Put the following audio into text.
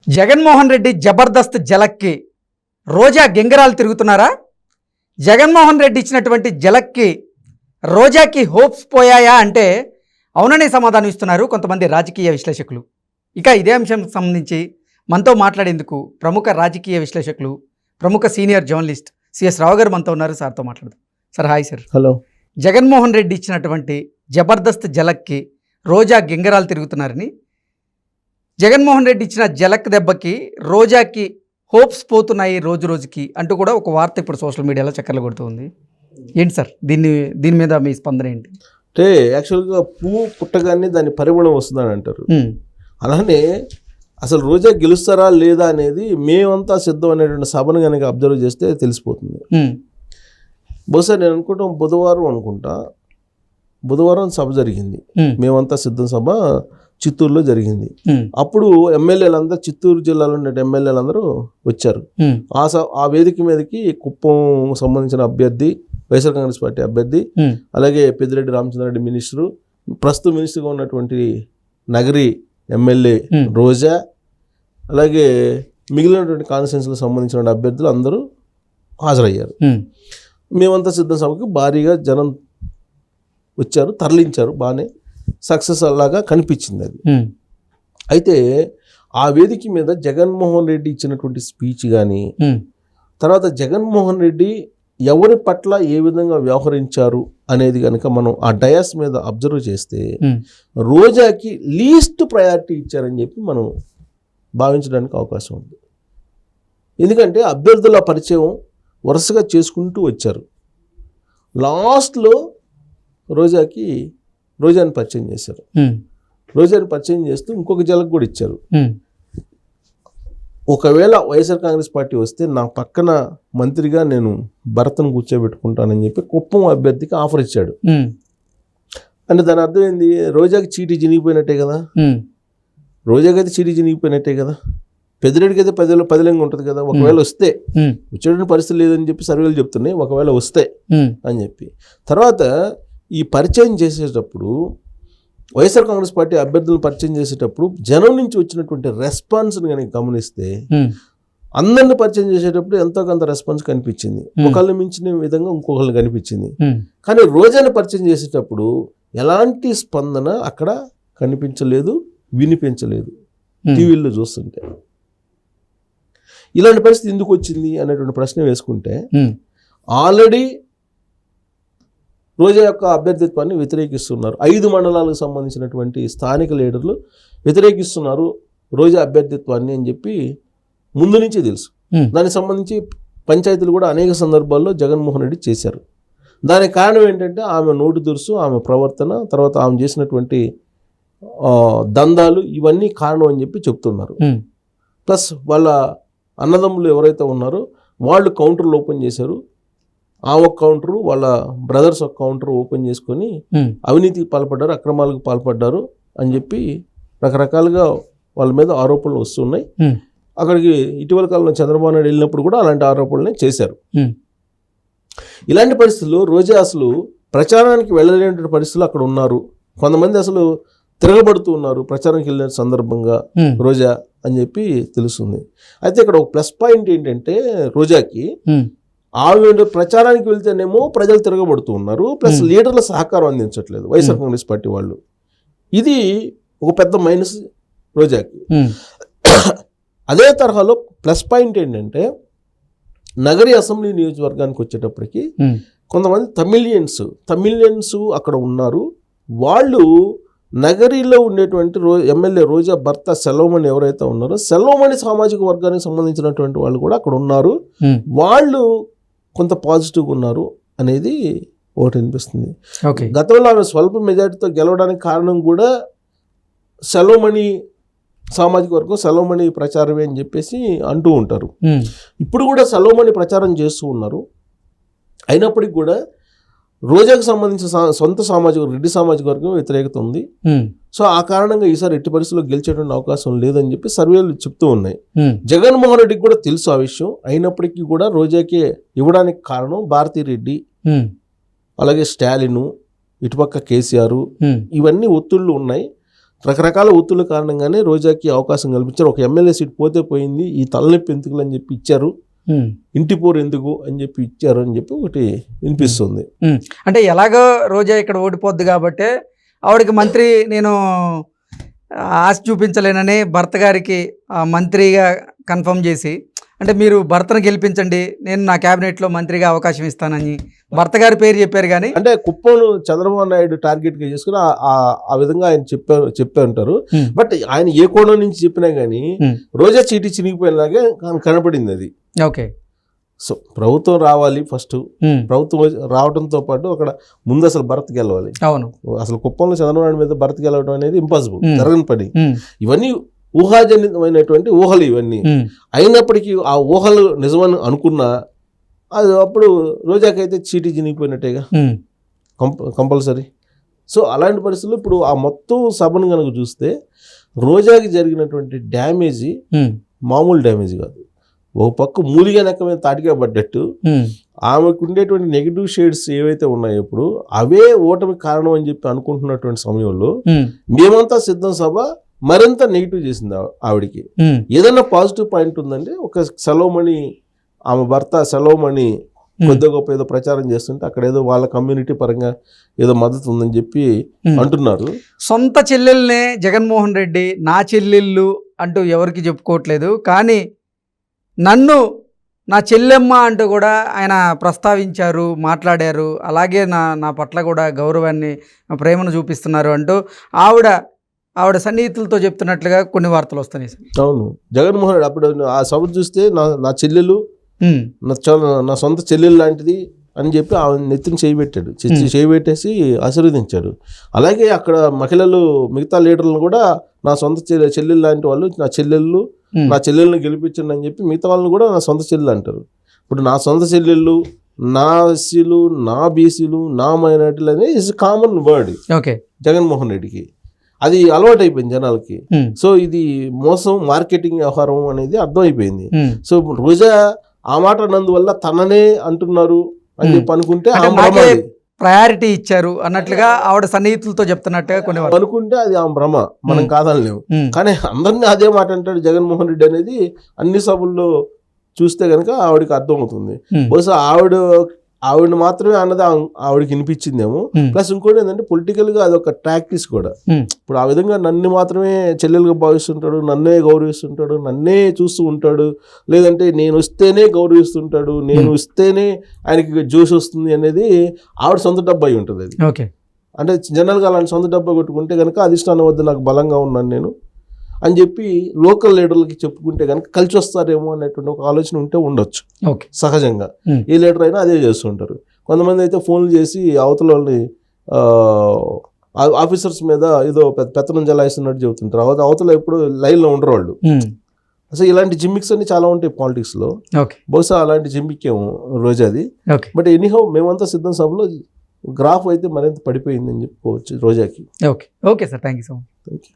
జగన్మోహన్ రెడ్డి జబర్దస్త్ జలక్కి రోజా గింగరాలు తిరుగుతున్నారా? జగన్మోహన్ రెడ్డి ఇచ్చినటువంటి జలక్కి రోజాకి హోప్స్ పోయాయా అంటే అవుననే సమాధానం ఇస్తున్నారు కొంతమంది రాజకీయ విశ్లేషకులు. ఇక ఇదే అంశం సంబంధించి మనతో మాట్లాడేందుకు ప్రముఖ రాజకీయ విశ్లేషకులు, ప్రముఖ సీనియర్ జర్నలిస్ట్ సిఎస్ రావు గారు మనతో ఉన్నారు. సార్తో మాట్లాడదాం. Sir hi sir. Hello. Jaganmohan Reddy ఇచ్చినటువంటి జబర్దస్త్ జలక్కి రోజా గింగరాలు తిరుగుతున్నారని, జగన్మోహన్ రెడ్డి ఇచ్చిన జలక్ దెబ్బకి రోజాకి హోప్స్ పోతున్నాయి రోజు రోజుకి అంటూ కూడా ఒక వార్త ఇప్పుడు సోషల్ మీడియాలో చక్కర్లు కొడుతుంది. ఏంటి సార్ దీని మీద మీ స్పందన ఏంటి? అంటే యాక్చువల్గా పువ్వు పుట్టగానే దాని పరిమళం వస్తుందని అంటారు. అలానే అసలు రోజా గెలుస్తారా లేదా అనేది మేమంతా సిద్ధం అనేటువంటి సభను కనుక అబ్జర్వ్ చేస్తే తెలిసిపోతుంది. బహుశా నేను అనుకుంటాం బుధవారం సభ జరిగింది. మేమంతా సిద్ధం సభ చిత్తూరులో జరిగింది. అప్పుడు ఎమ్మెల్యేలందరూ, చిత్తూరు జిల్లాలో ఉన్న ఎమ్మెల్యేలందరూ వచ్చారు. ఆ వేదిక మీదకి కుప్పం సంబంధించిన అభ్యర్థి, వైఎస్ఆర్ కాంగ్రెస్ పార్టీ అభ్యర్థి, అలాగే పెద్దిరెడ్డి రామచంద్రారెడ్డి మినిస్టరు, ప్రస్తుత మినిస్టర్గా ఉన్నటువంటి నగరి ఎమ్మెల్యే రోజా, అలాగే మిగిలినటువంటి కాన్స్టిట్యున్సీలకు సంబంధించిన అభ్యర్థులు అందరూ హాజరయ్యారు. మేమంతా సిద్ధం సభకి భారీగా జనం వచ్చారు, తరలించారు. బాగానే సక్సెస్ అలాగా కనిపించింది అది. అయితే ఆ వేదిక మీద జగన్మోహన్ రెడ్డి ఇచ్చినటువంటి స్పీచ్ కానీ, తర్వాత జగన్మోహన్ రెడ్డి ఎవరి పట్ల ఏ విధంగా వ్యవహరించారు అనేది కనుక మనం ఆ డయాస్ మీద అబ్జర్వ్ చేస్తే రోజాకి లీస్ట్ ప్రయారిటీ ఇచ్చారని చెప్పి మనం భావించడానికి అవకాశం ఉంది. ఎందుకంటే అభ్యర్థుల పరిచయం వరుసగా చేసుకుంటూ వచ్చారు. లాస్ట్లో రోజాని పరిచయం చేశారు. రోజాని పరిచయం చేస్తూ ఇంకొక జలకు కూడా ఇచ్చారు. ఒకవేళ వైఎస్ఆర్ కాంగ్రెస్ పార్టీ వస్తే నా పక్కన మంత్రిగా నేను భరత్ను కూర్చోబెట్టుకుంటానని చెప్పి కుప్పం అభ్యర్థికి ఆఫర్ ఇచ్చాడు. అంటే దాని అర్థం ఏంది? రోజాకి చీటీ చినిగిపోయినట్టే కదా. రోజాకైతే చీటీ చినిగిపోయినట్టే కదా. పెద్దిరెడ్డికి అయితే 10 ఉంటుంది కదా. ఒకవేళ వస్తే, వచ్చేటువంటి పరిస్థితి లేదని చెప్పి సర్వేలు చెప్తున్నాయి, ఒకవేళ వస్తే అని చెప్పి. తర్వాత ఈ పరిచయం చేసేటప్పుడు, వైఎస్ఆర్ కాంగ్రెస్ పార్టీ అభ్యర్థులను పరిచయం చేసేటప్పుడు జనం నుంచి వచ్చినటువంటి రెస్పాన్స్ని కనుక గమనిస్తే, అందరిని పరిచయం చేసేటప్పుడు ఎంతో కొంత రెస్పాన్స్ కనిపించింది. ఒకళ్ళని మించిన విధంగా ఇంకొకళ్ళని కనిపించింది. కానీ రోజాని పరిచయం చేసేటప్పుడు ఎలాంటి స్పందన అక్కడ కనిపించలేదు, వినిపించలేదు టీవీల్లో చూస్తుంటే. ఇలాంటి పరిస్థితి ఎందుకు వచ్చింది అనేటువంటి ప్రశ్న వేసుకుంటే, ఆల్రెడీ రోజా యొక్క అభ్యర్థిత్వాన్ని వ్యతిరేకిస్తున్నారు. 5 మండలాలకు సంబంధించినటువంటి స్థానిక లీడర్లు వ్యతిరేకిస్తున్నారు రోజా అభ్యర్థిత్వాన్ని అని చెప్పి ముందు నుంచే తెలుసు. దానికి సంబంధించి పంచాయతీలు కూడా అనేక సందర్భాల్లో జగన్మోహన్ రెడ్డి చేశారు. దానికి కారణం ఏంటంటే ఆమె నోటి దురుసు, ఆమె ప్రవర్తన, తర్వాత ఆమె చేసినటువంటి దందాలు, ఇవన్నీ కారణం అని చెప్పి చెప్తున్నారు. ప్లస్ వాళ్ళ అన్నదమ్ములు ఎవరైతే ఉన్నారో వాళ్ళు కౌంటర్లు ఓపెన్ చేశారు. ఆ ఒక కౌంటరు, వాళ్ళ బ్రదర్స్ ఒక కౌంటర్ ఓపెన్ చేసుకొని అవినీతికి పాల్పడ్డారు, అక్రమాలకు పాల్పడ్డారు అని చెప్పి రకరకాలుగా వాళ్ళ మీద ఆరోపణలు వస్తున్నాయి. అక్కడికి ఇటీవల కాలంలో చంద్రబాబు నాయుడు వెళ్ళినప్పుడు కూడా అలాంటి ఆరోపణలనే చేశారు. ఇలాంటి పరిస్థితుల్లో రోజా అసలు ప్రచారానికి వెళ్ళలేనటువంటి పరిస్థితులు అక్కడ ఉన్నారు. కొంతమంది అసలు తిరగబడుతూ ఉన్నారు ప్రచారానికి వెళ్ళిన సందర్భంగా రోజా అని చెప్పి తెలుస్తుంది. అయితే ఇక్కడ ఒక ప్లస్ పాయింట్ ఏంటంటే, రోజాకి ఆవిడ ప్రచారానికి వెళ్తేనేమో ప్రజలు తిరగబడుతూ ఉన్నారు, ప్లస్ లీడర్ల సహకారం అందించట్లేదు వైఎస్ఆర్ కాంగ్రెస్ పార్టీ వాళ్ళు. ఇది ఒక పెద్ద మైనస్ రోజాకి. అదే తరహాలో ప్లస్ పాయింట్ ఏంటంటే, నగరి అసెంబ్లీ నియోజకవర్గానికి వచ్చేటప్పటికి కొంతమంది తమిళియన్స్ అక్కడ ఉన్నారు. వాళ్ళు నగరిలో ఉండేటువంటి ఎమ్మెల్యే రోజా భర్త సెల్వమణి ఎవరైతే ఉన్నారో, సెల్వమణి సామాజిక వర్గానికి సంబంధించినటువంటి వాళ్ళు కూడా అక్కడ ఉన్నారు. వాళ్ళు కొంత పాజిటివ్గా ఉన్నారు అనేది ఒకటి అనిపిస్తుంది. గతంలో ఆమె స్వల్ప మెజార్టీతో గెలవడానికి కారణం కూడా సెల్వమణి సామాజిక వర్గం, సెల్వమణి ప్రచారమే అని చెప్పేసి అంటూ ఉంటారు. ఇప్పుడు కూడా సెల్వమణి ప్రచారం చేస్తూ ఉన్నారు. అయినప్పటికీ కూడా రోజాకు సంబంధించిన సొంత సామాజిక రెడ్డి సామాజిక వర్గం వ్యతిరేకత ఉంది. సో ఆ కారణంగా ఈసారి ఎట్టి పరిస్థితుల్లో గెలిచేటువంటి అవకాశం లేదని చెప్పి సర్వేలు చెప్తూ ఉన్నాయి. జగన్మోహన్ రెడ్డికి కూడా తెలుసు ఆ విషయం. అయినప్పటికీ కూడా రోజాకే ఇవ్వడానికి కారణం భారతీ రెడ్డి, అలాగే స్టాలిన్, ఇటుపక్క కేసీఆర్, ఇవన్నీ ఒత్తిళ్లు ఉన్నాయి. రకరకాల ఒత్తుల కారణంగానే రోజాకి అవకాశం కల్పించారు. ఒక ఎమ్మెల్యే సీట్ పోతే పోయింది, ఈ తలనొప్పి ఎందుకులు అని చెప్పి ఇచ్చారు, ఇంటి పోరు ఎందుకు అని చెప్పి ఇచ్చారు అని చెప్పి ఒకటి వినిపిస్తుంది. అంటే ఎలాగో రోజా ఇక్కడ ఓడిపోద్ది కాబట్టి ఆవిడకి మంత్రి నేను ఆశ చూపించలేనని భర్త గారికి మంత్రిగా కన్ఫర్మ్ చేసి, అంటే మీరు భర్తను గెలిపించండి, నేను నా క్యాబినెట్లో మంత్రిగా అవకాశం ఇస్తానని భర్త గారి పేరు చెప్పారు. కానీ అంటే కుప్పంను చంద్రబాబు నాయుడు టార్గెట్గా చేసుకుని ఆ విధంగా ఆయన చెప్పే ఉంటారు. బట్ ఆయన ఏ కోణం నుంచి చెప్పినా కానీ రోజా చీటీ చినిగిపోయినలాగే కనపడింది అది. ఓకే, సో ప్రభుత్వం రావాలి ఫస్ట్, ప్రభుత్వం రావడంతో పాటు అక్కడ ముందు అసలు భరత్ గెలవాలి. అవును, అసలు కుప్పంలో చంద్రబాబు నాయుడు మీద భరత్ గెలవడం అనేది ఇంపాసిబుల్, జరగని పని. ఇవన్నీ ఊహాజనితమైనటువంటి ఊహలు ఇవన్నీ. అయినప్పటికీ ఆ ఊహలు నిజమని అనుకున్నా అది అప్పుడు రోజాకైతే చీటీ చినిగిపోయినట్టేగా కంపల్సరీ. సో అలాంటి పరిస్థితుల్లో ఇప్పుడు ఆ మొత్తం సభను కనుక చూస్తే రోజాకి జరిగినటువంటి డ్యామేజీ మామూలు డ్యామేజ్ కాదు. ఒక పక్క మూలిగా నెక్క మీద తాటిగా పడ్డట్టు ఆమెకు ఉండేటువంటి నెగిటివ్ షేడ్స్ ఏవైతే ఉన్నాయో ఇప్పుడు అవే ఓటమి కారణం అని చెప్పి అనుకుంటున్నటువంటి సమయంలో మేమంతా సిద్ధం సభ మరింత నెగిటివ్ చేసింది ఆవిడికి. ఏదైనా పాజిటివ్ పాయింట్ ఉందంటే ఒక సెలవుమణి, ఆమె భర్త సెలవుమణి కొద్దిగా గొప్ప ఏదో ప్రచారం చేస్తుంటే అక్కడ ఏదో వాళ్ళ కమ్యూనిటీ పరంగా ఏదో మద్దతు ఉందని చెప్పి అంటున్నారు. సొంత చెల్లెల్నే జగన్మోహన్ రెడ్డి నా చెల్లెళ్ళు అంటూ ఎవరికి చెప్పుకోవట్లేదు, కానీ నన్ను నా చెల్లెమ్మ అంటూ కూడా ఆయన ప్రస్తావించారు, మాట్లాడారు. అలాగే నా పట్ల కూడా గౌరవాన్ని, ప్రేమను చూపిస్తున్నారు అంటూ ఆవిడ సన్నిహితులతో చెప్తున్నట్లుగా కొన్ని వార్తలు వస్తున్నాయి. అవును, జగన్మోహన్ రెడ్డి అప్పుడు ఆ సభ చూస్తే నా చెల్లెలు నా సొంత చెల్లెలు లాంటిది అని చెప్పి ఆమె నెత్తిని చేయబెట్టాడు, చేయబెట్టేసి ఆశీర్వదించాడు. అలాగే అక్కడ మహిళలు మిగతా లీడర్లను కూడా నా సొంత చెల్లెలు లాంటి వాళ్ళు, నా చెల్లెళ్ళని గెలిపించండి అని చెప్పి మిగతా వాళ్ళని కూడా నా సొంత చెల్లెలు అంటారు. ఇప్పుడు నా సొంత చెల్లెళ్ళు, నా ఎస్సీలు, నా బీసీలు, నా మైనార్టీలు అనేది is common word okay Jaganmohan రెడ్డికి. అది అలవాటు అయిపోయింది జనాలకి. సో ఇది మోసం, మార్కెటింగ్ వ్యవహారం అనేది అర్థమైపోయింది. సో రోజా ఆ మాట అన్నందువల్ల తననే అంటున్నారు అని చెప్పి అనుకుంటే ప్రయారిటీ ఇచ్చారు అన్నట్లుగా ఆవిడ సన్నిహితులతో చెప్తున్నట్టుగా కొన్ని అనుకుంటే అది ఆ భ్రమ, మనం కాదనలేము. కానీ అందరినీ అదే మాట అంటాడు జగన్మోహన్ రెడ్డి అనేది అన్ని సభల్లో చూస్తే కనుక ఆవిడకి అర్థమవుతుంది. బహుశా ఆవిడ మాత్రమే అన్నది ఆవిడకి వినిపించిందేమో. ప్లస్ ఇంకోటి ఏంటంటే పొలిటికల్ గా అదొక ప్రాక్టీస్ కూడా. ఇప్పుడు ఆ విధంగా నన్ను మాత్రమే చెల్లెలుగా భావిస్తుంటాడు, నన్నే గౌరవిస్తుంటాడు, నన్నే చూస్తూ ఉంటాడు, లేదంటే నేను వస్తేనే గౌరవిస్తుంటాడు, నేను ఇస్తేనే ఆయనకి జోష్ వస్తుంది అనేది ఆవిడ సొంత డబ్బు అయి ఉంటుంది అది. అంటే జనరల్గా అలాంటి సొంత డబ్బా కొట్టుకుంటే కనుక అధిష్టానం వద్ద నాకు బలంగా ఉన్నాను నేను అని చెప్పి లోకల్ లీడర్లకి చెప్పుకుంటే కనుక కలిసి వస్తారేమో అనేటువంటి ఒక ఆలోచన ఉంటే ఉండొచ్చు సహజంగా. ఏ లీడర్ అయినా అదే చేస్తుంటారు. కొంతమంది అయితే ఫోన్లు చేసి అవతల వాళ్ళని ఆఫీసర్స్ మీద ఏదో పెత్తనం జలాయిస్తున్నట్టు చెబుతుంటారు. అవతల ఎప్పుడు లైన్లో ఉండరు వాళ్ళు. అసలు ఇలాంటి జిమ్మిక్స్ అన్ని చాలా ఉంటాయి పాలిటిక్స్లో. బహుశా అలాంటి జిమ్మిక్కేమో రోజాది. బట్ ఎనీహౌ మేమంతా సిద్ధం సభలో గ్రాఫ్ అయితే మరింత పడిపోయిందని చెప్పుకోవచ్చు రోజాకి. Okay sir, thank you so much.